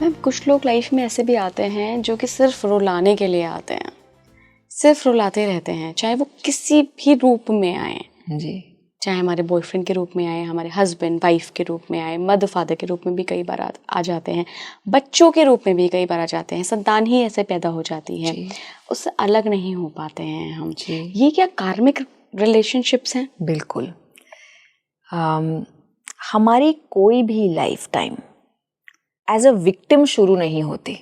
Ma'am कुछ लोग life में ऐसे भी आते हैं जो कि सिर्फ रुलाने के लिए आते हैं, सिर्फ रुलाते रहते हैं, चाहे वो किसी भी रूप में आए जी, चाहे हमारे बॉयफ्रेंड के रूप में आए, हमारे हस्बैंड वाइफ के रूप में आए, मदर फादर के रूप में भी कई बार आ जाते हैं, बच्चों के रूप में भी कई बार आ जाते हैं, संतान ही ऐसे पैदा हो जाती है, उससे अलग नहीं हो पाते हैं हम। ये क्या कार्मिक रिलेशनशिप्स हैं? बिल्कुल। हमारी कोई भी life time as a victim शुरू नहीं होती।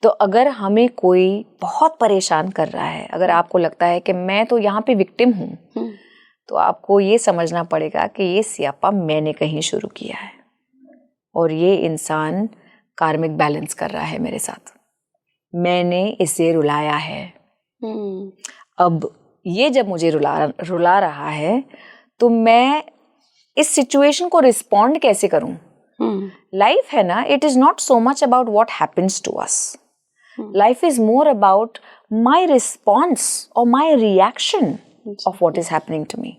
तो अगर हमें कोई बहुत परेशान कर रहा है, अगर आपको लगता है कि मैं तो यहाँ पे विक्टिम हूँ, तो आपको ये समझना पड़ेगा कि ये स्यापा मैंने कहीं शुरू किया है और ये इंसान कार्मिक बैलेंस कर रहा है मेरे साथ, मैंने इसे रुलाया है। अब ये जब मुझे रुला रहा है तो मैं इस सिचुएशन को रिस्पॉन्ड कैसे करूं? लाइफ है ना, it is not so much about what happens to us, life is more about my response और my reaction of what is happening to me.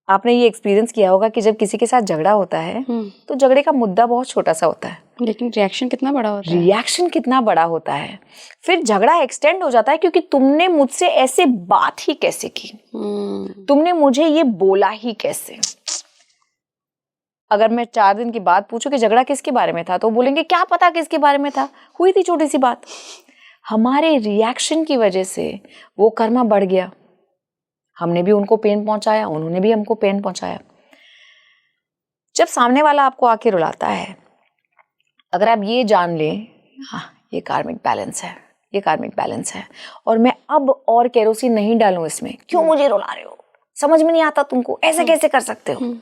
आपने ये एक्सपीरियंस किया होगा कि जब किसी के साथ झगड़ा होता है तो झगड़े का मुद्दा बहुत छोटा सा होता है, लेकिन रिएक्शन कितना बड़ा होता है। रिएक्शन कितना बड़ा होता है, फिर झगड़ा एक्सटेंड हो जाता है क्योंकि तुमने मुझसे ऐसे बात ही कैसे की, तुमने मुझे ये बोला ही कैसे। अगर मैं 4 दिन की बात पूछूं कि झगड़ा किसके बारे में था, तो बोलेंगे क्या पता किसके बारे में था, हुई थी छोटी सी बात। हमारे रिएक्शन की वजह से वो कर्मा बढ़ गया, हमने भी उनको पेन पहुंचाया, उन्होंने भी हमको पेन पहुंचाया। जब सामने वाला आपको आके रुलाता है, अगर आप ये जान लें हाँ ये कार्मिक बैलेंस है, ये कार्मिक बैलेंस है और मैं अब और केरोसिन नहीं डालूं इसमें, क्यों मुझे रुला रहे हो, समझ में नहीं आता तुमको, ऐसे कैसे कर सकते हो।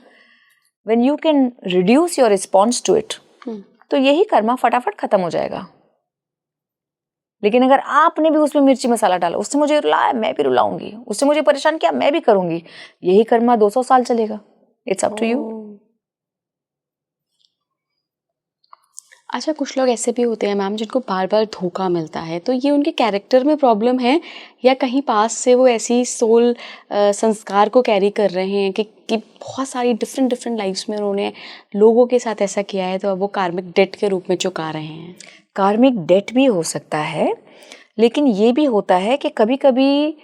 When you can reduce your response to it, तो यही कर्मा फटाफट खत्म हो जाएगा। लेकिन अगर आपने भी उसमें मिर्ची मसाला डाला, उससे मुझे रुलाया मैं भी रुलाऊंगी, उससे मुझे परेशान किया मैं भी करूंगी, यही कर्मा 200 साल चलेगा। It's up to you. अच्छा, कुछ लोग ऐसे भी होते हैं मैम जिनको बार बार धोखा मिलता है, तो ये उनके कैरेक्टर में प्रॉब्लम है या कहीं पास से वो ऐसी सोल संस्कार को कैरी कर रहे हैं कि बहुत सारी डिफरेंट लाइफ्स में उन्होंने लोगों के साथ ऐसा किया है, तो अब वो कार्मिक डेट के रूप में चुका रहे हैं। कार्मिक डेट भी हो सकता है, लेकिन ये भी होता है कि कभी कभी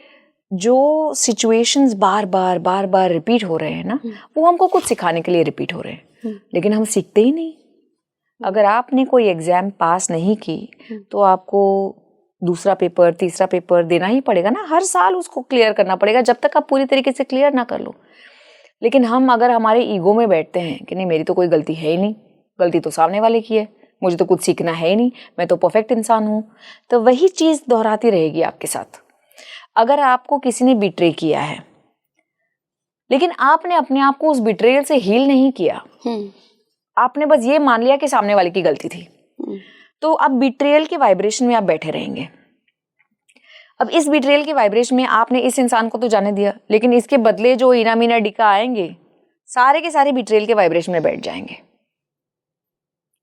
जो सिचुएशंस बार बार रिपीट हो रहे हैं ना, वो हमको कुछ सिखाने के लिए रिपीट हो रहे हैं, लेकिन हम सीखते ही नहीं। अगर आपने कोई एग्जाम पास नहीं की तो आपको दूसरा पेपर, तीसरा पेपर देना ही पड़ेगा ना, हर साल उसको क्लियर करना पड़ेगा जब तक आप पूरी तरीके से क्लियर ना कर लो। लेकिन हम अगर हमारे ईगो में बैठते हैं कि नहीं मेरी तो कोई गलती है ही नहीं, गलती तो सामने वाले की है, मुझे तो कुछ सीखना है ही नहीं, मैं तो परफेक्ट इंसान हूँ, तो वही चीज़ दोहराती रहेगी आपके साथ। अगर आपको किसी ने बिट्रे किया है लेकिन आपने अपने आप को उस बिट्रेयल से हील नहीं किया, आपने बस ये मान लिया कि सामने वाले की गलती थी, तो अब बिट्रेयल के वाइब्रेशन में आप बैठे रहेंगे। अब इस बिट्रेयल के वाइब्रेशन में आपने इस इंसान को तो जाने दिया, लेकिन इसके बदले जो इना मीना डिका आएंगे सारे के सारे बिट्रेयल के वाइब्रेशन में बैठ जाएंगे,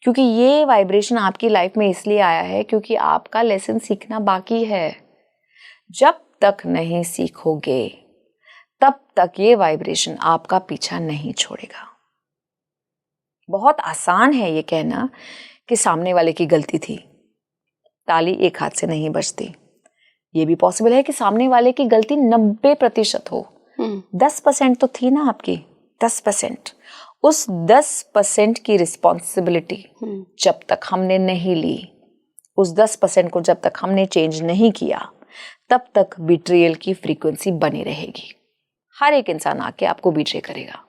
क्योंकि ये वाइब्रेशन आपकी लाइफ में इसलिए आया है क्योंकि आपका लेसन सीखना बाकी है। जब तक नहीं सीखोगे तब तक ये वाइब्रेशन आपका पीछा नहीं छोड़ेगा। बहुत आसान है ये कहना कि सामने वाले की गलती थी, ताली एक हाथ से नहीं बजती। ये भी पॉसिबल है कि सामने वाले की गलती 90% हो, 10% तो थी ना आपकी, 10%। उस 10% की रिस्पॉन्सिबिलिटी जब तक हमने नहीं ली, उस 10% को जब तक हमने चेंज नहीं किया, तब तक बिट्रियल की फ्रीक्वेंसी बनी रहेगी। हर एक इंसान आके आपको बिट्रे करेगा।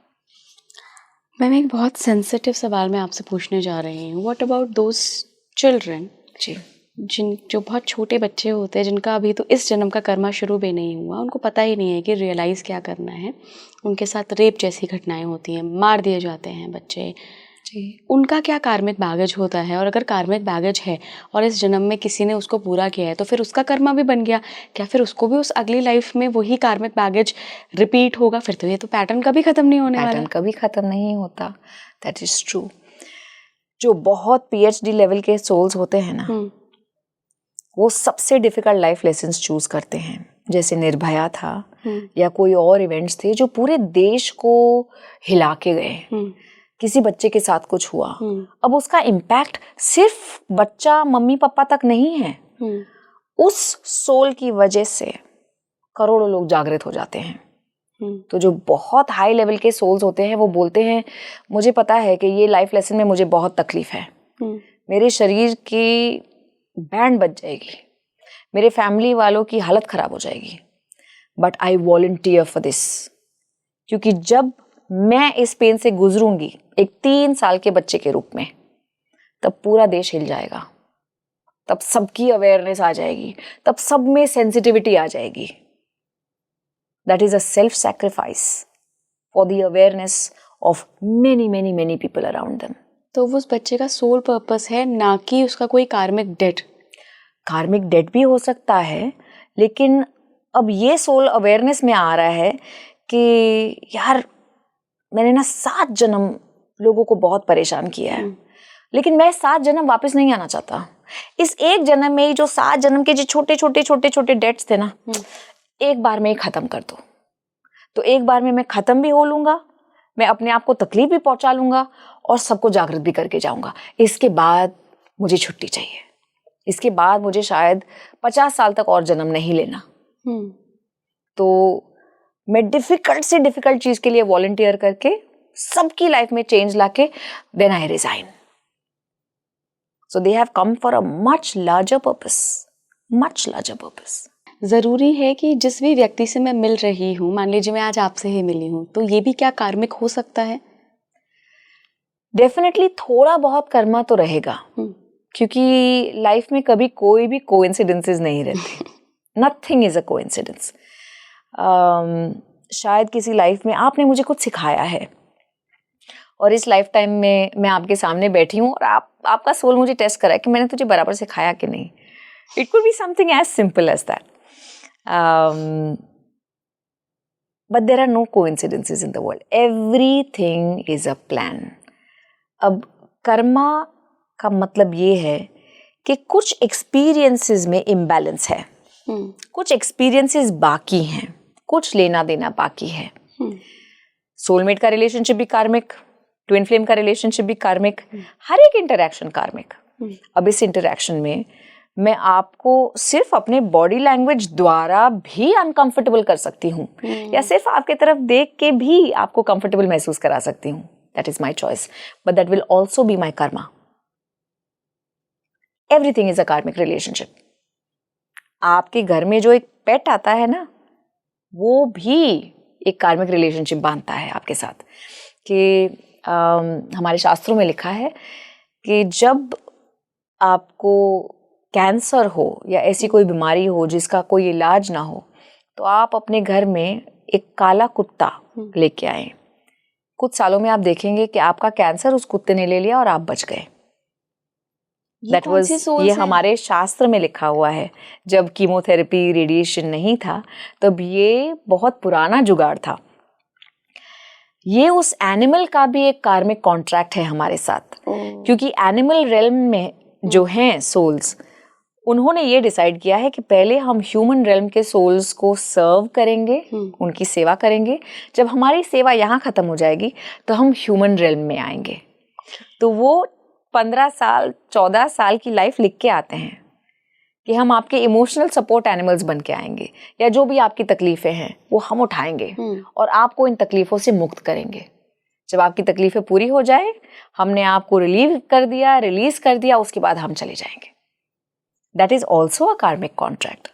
मैम एक बहुत सेंसिटिव सवाल मैं आपसे पूछने जा रही हूँ, व्हाट अबाउट दोज चिल्ड्रन जो बहुत छोटे बच्चे होते हैं, जिनका अभी तो इस जन्म का कर्मा शुरू भी नहीं हुआ, उनको पता ही नहीं है कि रियलाइज़ क्या करना है, उनके साथ रेप जैसी घटनाएं होती हैं, मार दिए जाते हैं बच्चे, उनका क्या कार्मिक बैगेज होता है? और अगर कार्मिक बैगेज है और इस जन्म में किसी ने उसको पूरा किया है तो फिर उसका कर्मा भी बन गया, क्या फिर उसको भी उस अगली लाइफ में वही कार्मिक बैगेज रिपीट होगा? फिर तो ये तो पैटर्न कभी खत्म नहीं होने वाला। पैटर्न कभी खत्म नहीं होता, दैट इज ट्रू। जो बहुत PhD लेवल के सोल्स होते हैं ना, वो सबसे डिफिकल्ट लाइफ लेसन्स चूज करते हैं, जैसे निर्भया था या कोई और इवेंट्स थे जो पूरे देश को हिला के गए। किसी बच्चे के साथ कुछ हुआ, अब उसका इम्पैक्ट सिर्फ बच्चा मम्मी पापा तक नहीं है, उस सोल की वजह से करोड़ों लोग जागृत हो जाते हैं। तो जो बहुत हाई लेवल के सोल्स होते हैं वो बोलते हैं मुझे पता है कि ये लाइफ लेसन में मुझे बहुत तकलीफ है, मेरे शरीर की बैंड बज जाएगी, मेरे फैमिली वालों की हालत खराब हो जाएगी, but I volunteer for this, क्योंकि जब मैं इस पेन से गुजरूंगी एक 3 साल के बच्चे के रूप में, तब पूरा देश हिल जाएगा, तब सबकी अवेयरनेस आ जाएगी, तब सब में सेंसिटिविटी आ जाएगी। That is a self sacrifice for the awareness of many many many people around them. तो वो उस बच्चे का सोल पर्पस है, ना कि उसका कोई कार्मिक डेट। कार्मिक डेट भी हो सकता है, लेकिन अब ये सोल अवेयरनेस में आ रहा है कि यार मैंने ना 7 जन्म लोगों को बहुत परेशान किया है, लेकिन मैं 7 जन्म वापस नहीं आना चाहता। इस एक जन्म में ही जो 7 जन्म के जो छोटे छोटे छोटे छोटे डेट्स थे ना, एक बार में ही खत्म कर दो। तो एक बार में मैं खत्म भी हो लूंगा, मैं अपने आप को तकलीफ भी पहुंचा लूंगा और सबको जागृत भी करके जाऊंगा। इसके बाद मुझे छुट्टी चाहिए, इसके बाद मुझे शायद 50 साल तक और जन्म नहीं लेना। तो मैं डिफिकल्ट से डिफिकल्ट चीज के लिए वॉलंटियर करके सबकी लाइफ में चेंज लाके then I resign. So they have come for a much larger purpose, much larger purpose. ज़रूरी है कि जिस भी व्यक्ति से मैं मिल रही हूँ, मान लीजिए मैं आज आपसे ही मिली हूँ, तो ये भी क्या कार्मिक हो सकता है? डेफिनेटली थोड़ा बहुत कर्मा तो रहेगा, क्योंकि लाइफ में कभी कोई भी कोइंसिडेंसेस नहीं रहते। Nothing is a coincidence. शायद किसी लाइफ में आपने मुझे कुछ सिखाया है और इस लाइफ टाइम में मैं आपके सामने बैठी हूँ और आपका सोल मुझे टेस्ट करा है कि मैंने तुझे बराबर सिखाया कि नहीं। It could be something as simple as that, but there are no coincidences in the world, everything is a plan. अब कर्मा का मतलब ये है कि कुछ एक्सपीरियंसेस में इम्बैलेंस है, कुछ एक्सपीरियंसेस बाकी हैं, कुछ लेना देना बाकी है। सोलमेट का रिलेशनशिप भी कार्मिक, ट्विन फ्लेम का रिलेशनशिप भी कार्मिक, हर एक इंटरैक्शन कार्मिक। अब इस इंटरैक्शन में मैं आपको सिर्फ अपने बॉडी लैंग्वेज द्वारा भी अनकंफर्टेबल कर सकती हूँ, या सिर्फ आपके तरफ देख के भी आपको कंफर्टेबल महसूस करा सकती हूँ। That is my choice, but that will also be my Karma. Everything is अ कार्मिक रिलेशनशिप। आपके घर में जो एक पेट आता है ना, वो भी एक कार्मिक रिलेशनशिप बांधता है आपके साथ। कि हमारे शास्त्रों में लिखा है कि जब आपको कैंसर हो या ऐसी कोई बीमारी हो जिसका कोई इलाज ना हो, तो आप अपने घर में एक काला कुत्ता लेके आए। कुछ सालों में आप देखेंगे कि आपका कैंसर उस कुत्ते ने ले लिया और आप बच गए। दैट वाज, ये हमारे शास्त्र में लिखा हुआ है। जब कीमोथेरेपी, रेडिएशन नहीं था, तब ये बहुत पुराना जुगाड़ था। ये उस एनिमल का भी एक कार्मिक कॉन्ट्रैक्ट है हमारे साथ, क्योंकि एनिमल रेल्म में जो हैं सोल्स, उन्होंने ये डिसाइड किया है कि पहले हम ह्यूमन रेल्म के सोल्स को सर्व करेंगे, उनकी सेवा करेंगे। जब हमारी सेवा यहाँ खत्म हो जाएगी तो हम ह्यूमन रेल्म में आएंगे। तो वो 15 साल 14 साल की लाइफ लिख के आते हैं कि हम आपके इमोशनल सपोर्ट एनिमल्स बन के आएंगे, या जो भी आपकी तकलीफें हैं वो हम उठाएंगे और आपको इन तकलीफों से मुक्त करेंगे। जब आपकी तकलीफें पूरी हो जाए, हमने आपको रिलीव कर दिया, रिलीज कर दिया, उसके बाद हम चले जाएंगे। दैट इज ऑल्सो अ कार्मिक कॉन्ट्रैक्ट।